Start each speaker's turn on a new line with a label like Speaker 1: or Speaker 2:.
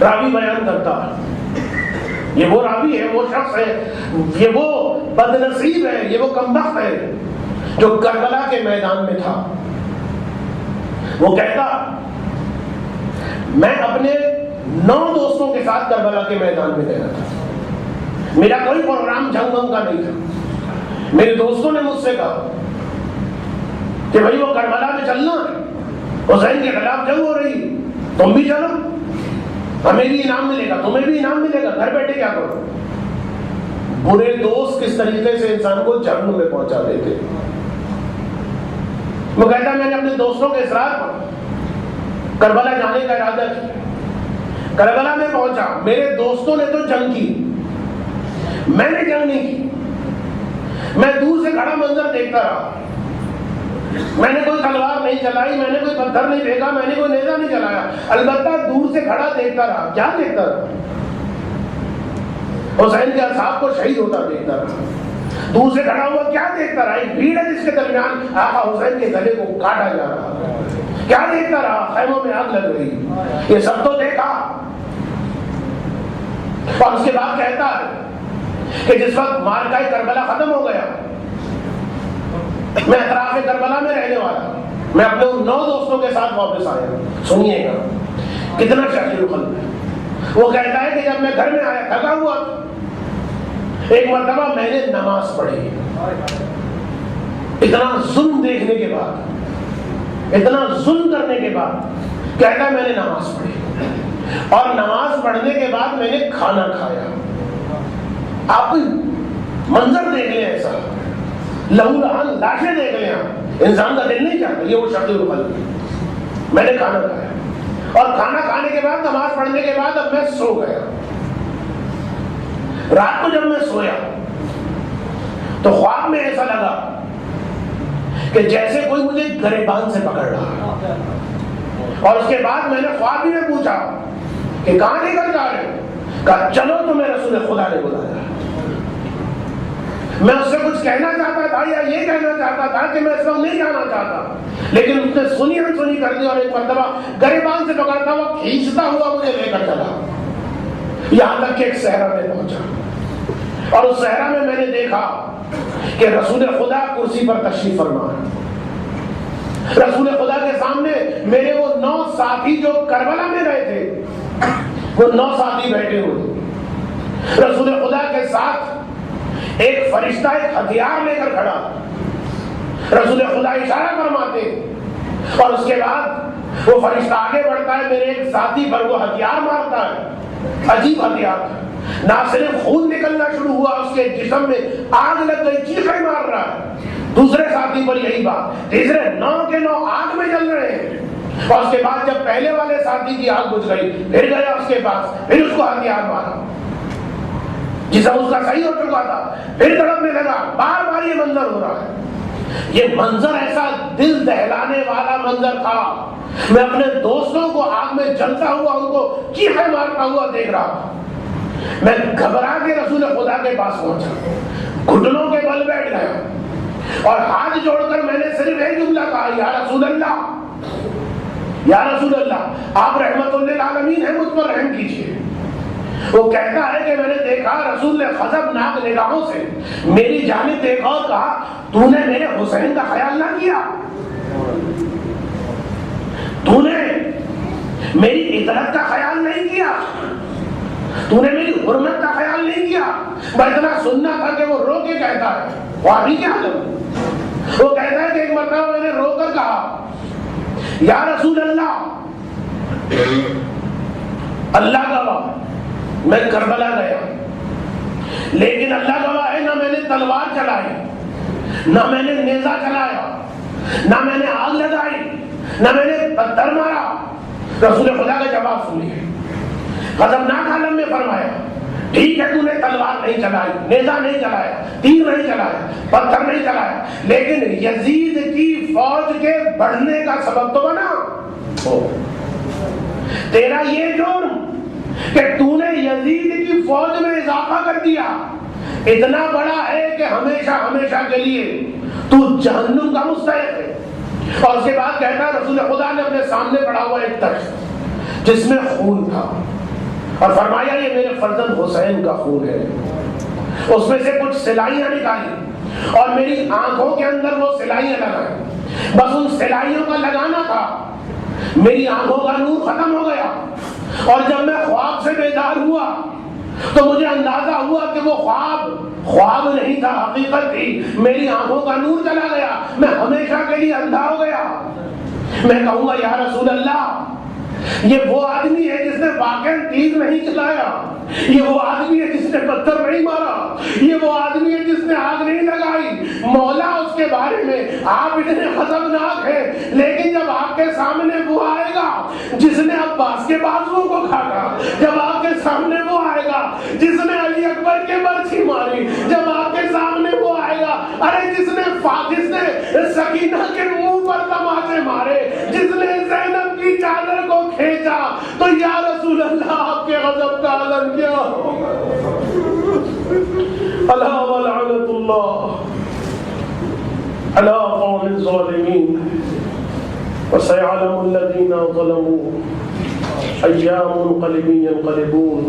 Speaker 1: راوی بیان کرتا ہے، یہ وہ راوی ہے، وہ شخص ہے، یہ وہ بدنصیب ہے، یہ وہ کمبخت ہے جو کربلا کے میدان میں تھا۔ وہ کہتا میں اپنے 9 دوستوں کے ساتھ کربلا کے میدان میں گیا تھا، میرا کوئی پروگرام جنگ ونگ کا نہیں تھا، میرے دوستوں نے مجھ سے کہا کہ بھائی وہ کربلا میں چلنا ہے، حسین کے خلاف جنگ ہو رہی، تم بھی چلو، ہمیں بھی انعام ملے گا، تمہیں بھی انعام ملے گا، گھر بیٹھے کیا کرو۔ برے دوست کس طریقے سے انسان کو جہنم میں پہنچا دیتے۔ وہ کہتا میں نے اپنے دوستوں کے اصرار پر کربلا جانے کا ارادہ کیا، کربلا میں پہنچا، میرے دوستوں نے تو جنگ کی، میں نے جنگ نہیں کی، میں دور سے کھڑا منظر دیکھتا رہا، میں نے کوئی تلوار نہیں چلائی، میں نے کوئی پتھر نہیں پھینکا، میں نے کوئی نیزہ نہیں چلایا، البتہ دور سے کھڑا دیکھتا رہا۔ کیا دیکھتا رہا؟ حسین کے اصحاب کو شہید ہوتا دیکھتا رہا۔ دور سے کھڑا ہوا کیا دیکھتا رہا؟ ایک بھیڑ ہے جس کے درمیان آقا حسین کے گلے کو کاٹا جا رہا۔ کیا دیکھتا رہا؟ خیموں میں آگ لگ رہی، یہ سب تو دیکھا۔ اور اس کے بعد کہتا ہے کہ جس وقت معرکہ کربلا ختم ہو گیا، میں اطراف کربلا میں رہنے والا، میں اپنے ان 9 دوستوں کے ساتھ واپس آیا۔ سنیے گا کتنا شاکر قلب ہے۔ وہ کہتا ہے کہ جب میں گھر میں آیا تھکا ہوا، ایک مرتبہ میں نے نماز پڑھی، اتنا ظلم دیکھنے کے بعد، اتنا ظلم کرنے کے بعد کہتا ہے میں نے نماز پڑھی، اور نماز پڑھنے کے بعد میں نے کھانا کھایا۔ آپ منظر دیکھ لیں ایسا، لہو لہان لاشیں دیکھ لیں، انسان کا دل نہیں چاہتا۔ یہ وہ شاکر قلب، میں نے کھانا کھایا، اور کھانا کھانے کے بعد نماز پڑھنے کے بعد اب میں سو گیا۔ رات کو جب میں سویا تو خواب میں ایسا لگا کہ جیسے کوئی مجھے گریبان سے پکڑ رہا، اور اس کے بعد میں نے خواب میں پوچھا کہ کہاں لے کر جا رہے ہو؟ کہا چلو تمہیں رسول خدا نے بلایا۔ میں اس سے کچھ کہنا چاہتا تھا یا یہ کہنا چاہتا تھا کہ میں اس وقت نہیں جانا چاہتا، لیکن اس نے سنی انسنی کر دی، اور ایک مرتبہ گریبان سے پکڑتا ہوا کھینچتا ہوا مجھے لے کر چلا، یہاں تک کہ ایک صحرا میں پہنچا، اور اس صحرا میں نے دیکھا کہ رسول خدا کرسی پر تشریف فرما ہے۔ رسول خدا کے سامنے میرے وہ 9 ساتھی جو کربلا میں گئے تھے، وہ 9 ساتھی بیٹھے ہوئے، رسول خدا کے ساتھ ایک فرشتہ ایک ہتھیار لے کر کھڑا، رسول خدا اشارہ فرماتے، اور اس کے بعد وہ فرشتہ آگے بڑھتا ہے، میرے ایک ساتھی پر وہ ہتھیار مارتا ہے، عجیب ہتھیار تھا، نہ صرف خون نکلنا شروع ہوا، اس کے جسم میں آگ لگ گئی، چیخیں مار رہا ہے۔ دوسرے ساتھی پر یہی بات، تیسرے 9 کے 9 آگ میں جل رہے ہیں، اور اس کے بعد جب پہلے والے ساتھی کی آگ بجھ گئی، پھر گیا اس کے پاس، پھر اس کو ہتھیار مارا، جسم اس کا صحیح ہو چکا تھا، پھر تڑپنے لگا، بار بار یہ منظر ہو رہا ہے۔ یہ منظر ایسا دل دہلانے والا منظر تھا، میں اپنے دوستوں کو آگ میں جلتا ہوا، ان کو چیخیں مارتا ہوا دیکھ رہا تھا۔ میں گھبرا کے رسول خدا کے پاس پہنچا، گھٹنوں کے بل بیٹھ گیا، اور ہاتھ جوڑ کر میں نے صرف ایک جملہ کہا، یا رسول اللہ، یا رسول اللہ، آپ رحمت للعالمین ہیں، مجھ پر رحم کیجیے۔ وہ کہتا ہے کہ میں نے دیکھا رسول نے غضبناک نگاہوں سے میری جانب دیکھا اور کہا تو نے میرے حسین کا خیال نہ کیا، تو نے میری عزت کا خیال نہیں کیا، تو نے میری حرمت کا خیال نہیں کیا۔ میں اتنا سننا تھا کہ وہ رو کے کہتا ہے، وہ ابھی کیا حالت؟ وہ کہتا ہے کہ ایک مرتبہ میں نے رو کر کہا، یا رسول اللہ، اللہ گواہ میں کربلا گیا، لیکن اللہ گواہ ہے نہ میں نے تلوار چلائی، نہ میں نے نیزہ چلایا، نہ میں نے آگ لگائی، نہ میں نے پتھر مارا۔ رسول خدا کا جواب سنیے، غضبناک عالم میں فرمایا، ٹھیک ہے تو نے تلوار نہیں چلائی، نیزہ نہیں چلایا، تیر نہیں چلایا، پتھر نہیں چلایا، لیکن یزید کی فوج کے بڑھنے کا سبب تو بنا۔ تیرا یہ جرم کہ تو نے یزید کی فوج میں اضافہ کر دیا اتنا بڑا ہے کہ ہمیشہ ہمیشہ کے لیے تو جہنم کا مستحق ہے۔ اور اس کے بعد کہتا ہے رسول خدا نے اپنے سامنے پڑا ہوا ایک تخت جس میں خون تھا، اور فرمایا یہ میرے فرزند حسین کا خون ہے. اس میں سے کچھ سلائیاں نکالی اور میری آنکھوں کے اندر وہ سلائیاں لگائیں. بس ان سلائیوں کا لگانا تھا. میری آنکھوں کا نور ختم ہو گیا اور جب میں خواب سے بیدار ہوا تو مجھے اندازہ ہوا کہ وہ خواب نہیں تھا، حقیقت تھی. میری آنکھوں کا نور چلا گیا، میں ہمیشہ کے لیے اندھا ہو گیا. میں کہوں گا یا رسول اللہ، یہ وہ آدمی ہے جس نے واقعاً تیر نہیں چلایا، یہ وہ آدمی ہے جس نے پتھر نہیں مارا، یہ وہ آدمی ہے جس نے آگ نہیں لگائی. مولا اس کے بارے میں آپ اتنے غضبناک ہیں، لیکن جب آپ کے سامنے وہ آئے گا جس نے عباس کے بازوؤں کو کاٹا، جب آپ کے سامنے وہ آئے گا جس نے علی اکبر کے برچھی ماری، جب آپ کے سامنے وہ آئے گا ارے جس نے سکینہ کے منہ پر تماچے مارے، جس نے زینب کی چادر کو کھینچا، تو یا رسول اللہ آپ کے غضب کا عالم کیا ہوگا؟ الا ولعنۃ اللہ علی قوم الظالمین وسيعلم الذين ظلموا أيام منقلبين ينقلبون.